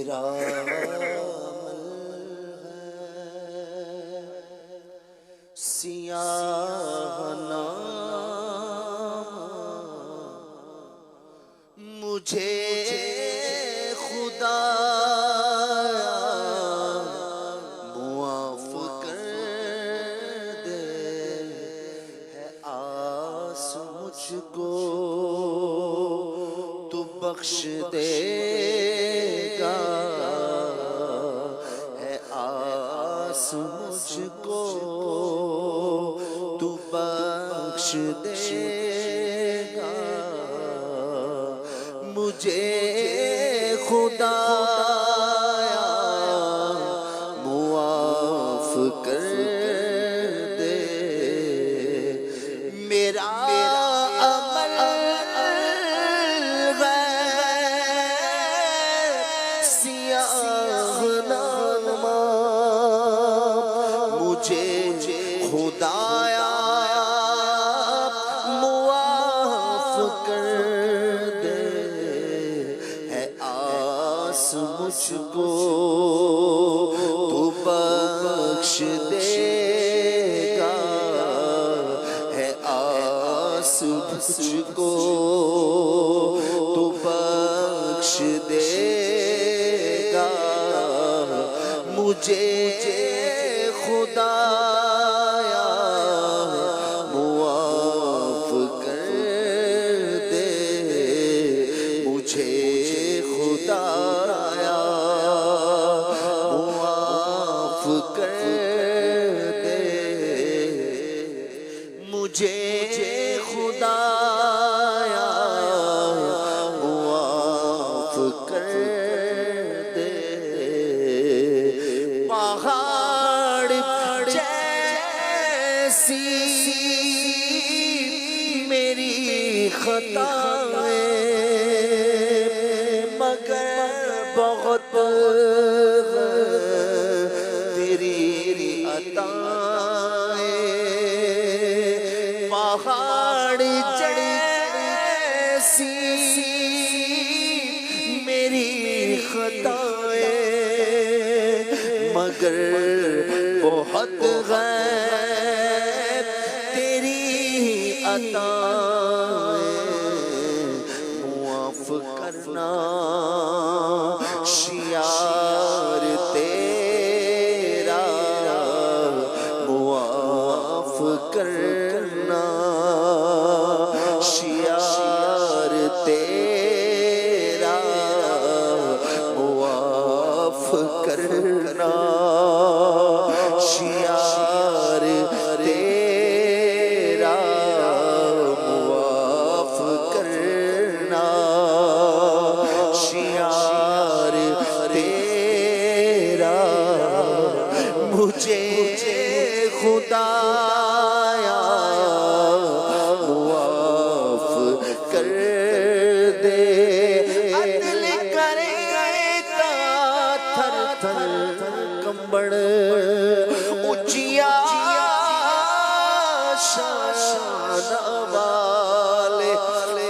میرا عمل ہے سیاہ نامہ، مجھے خدا معاف کر دے، ہے آس مجھ کو تو بخش دے گا، ہے آس مجھ کو تو بخش دے گا، مجھے خدا معاف کر دے، میرا عمل سیاہ نامہ، مجھے خدایا معاف کر دے، ہے آس مجھ کو تو بخش دے گا، ہے آس مجھ کو تو بخش دے گا، مجھے خدایا معاف کر دے، مجھے خدایا معاف کر دے، مجھے خدایا معاف کر دے، پہاڑ جیسی میری خطائیں، مگر بہت تیری عطائیں، پہاڑ جیسی میری خطائیں، مگر بہت غیر تیری عطائیں، معاف کرنا شیار تیرا، معاف کرنا شیار تیرا، معاف کرنا شیار تیرا، معاف کرنا شیار تیرا، مجھے خدایا معاف کر دے، عدل کرے گا تھر تھر کمبڑ، اونچیا شان والے،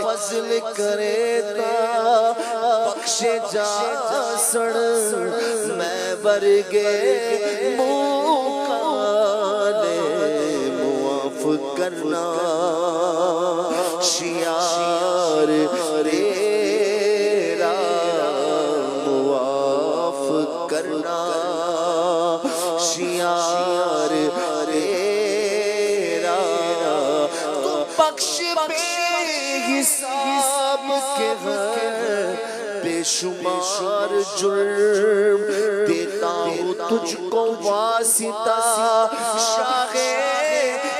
فضل کرے گا بخش جا سڑ، میں برگے موکالے، معاف کرنا شیار تیرا، معاف کرنا شیار تیرا، تو بخش بے حساب کے ہیں بے شمار جرم، دیتا ہوں تجھ کو واسطہ شاہ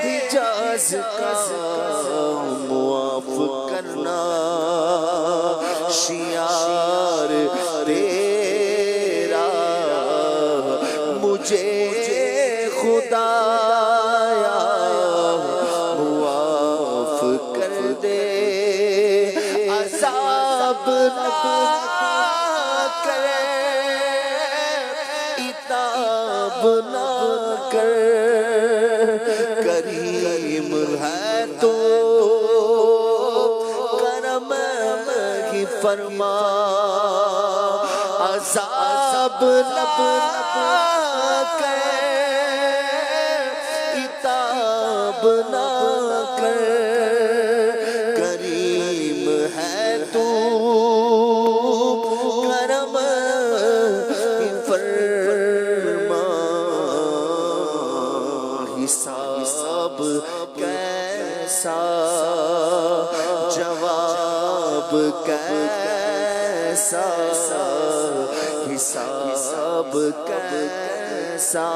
حجاز کا، معاف کرنا شیار تیرا، مجھے خدایا معاف کر دے، عذاب نہ کرے، عتاب نہ کر، کریم ہے تو کرم ہی فرما، عذاب نہ کر عتاب نہ کر کریم ہے تو کرم فرما حساب کیسا جواب کیسا حساب کیسا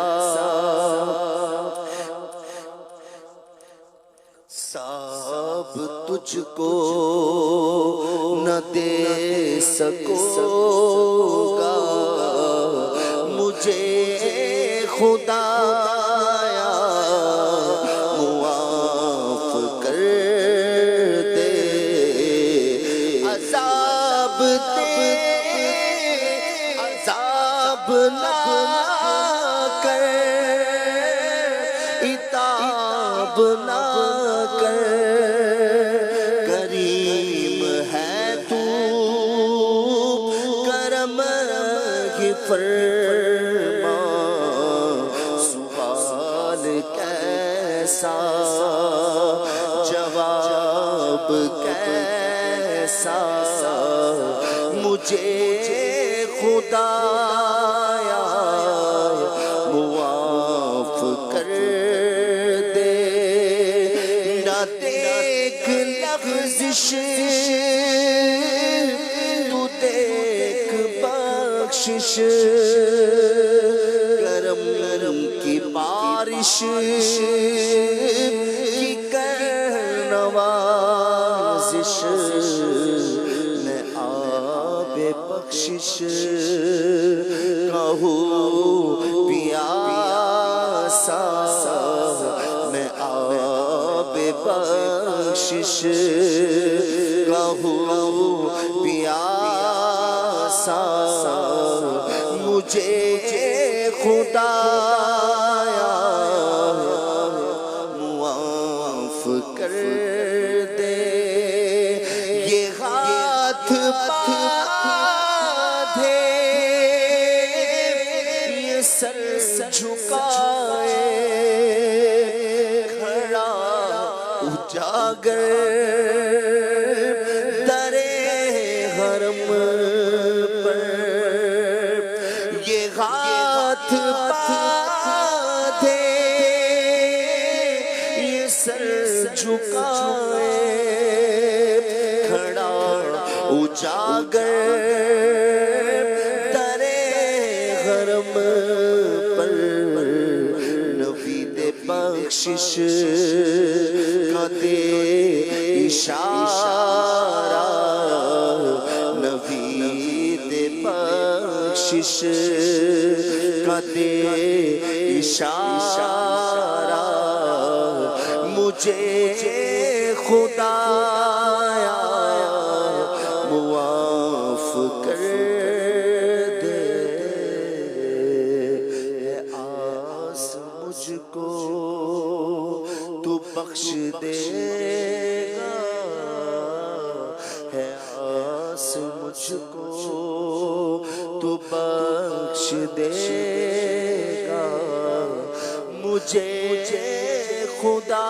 سب تجھ کو نہ دے سکو گا مجھے خدایا معاف کر دے عذاب دے عذاب نہ کر عتاب نہ کر کریم ہے تو کرم کی فرما سوال کیسا جواب کیسا مجھے خدایا معاف کر دے نہ دیکھ لغزش تو دیکھ بخشش کرم کی بارش کی کر نوازش میں آب بخشش کہوں پیاسا میں آب بخشش کہوں پیاسا مجھے خدایا معاف کر دے یہ ہاتھ باندھے یہ سر جھکائے کھڑا اجاگر درے حرم پر یہ ہاتھ باندھے یہ سر جھکائے کھڑا اجاگر درے حرم پر نوید بخشش کا دے اشارہ نوید بخشش کا دے اشارہ مجھے خدایا معاف کر دے ہے آس مجھ کو تو بخش دے گا ہے آس مجھ کو تو بخش دے گا مجھے خدا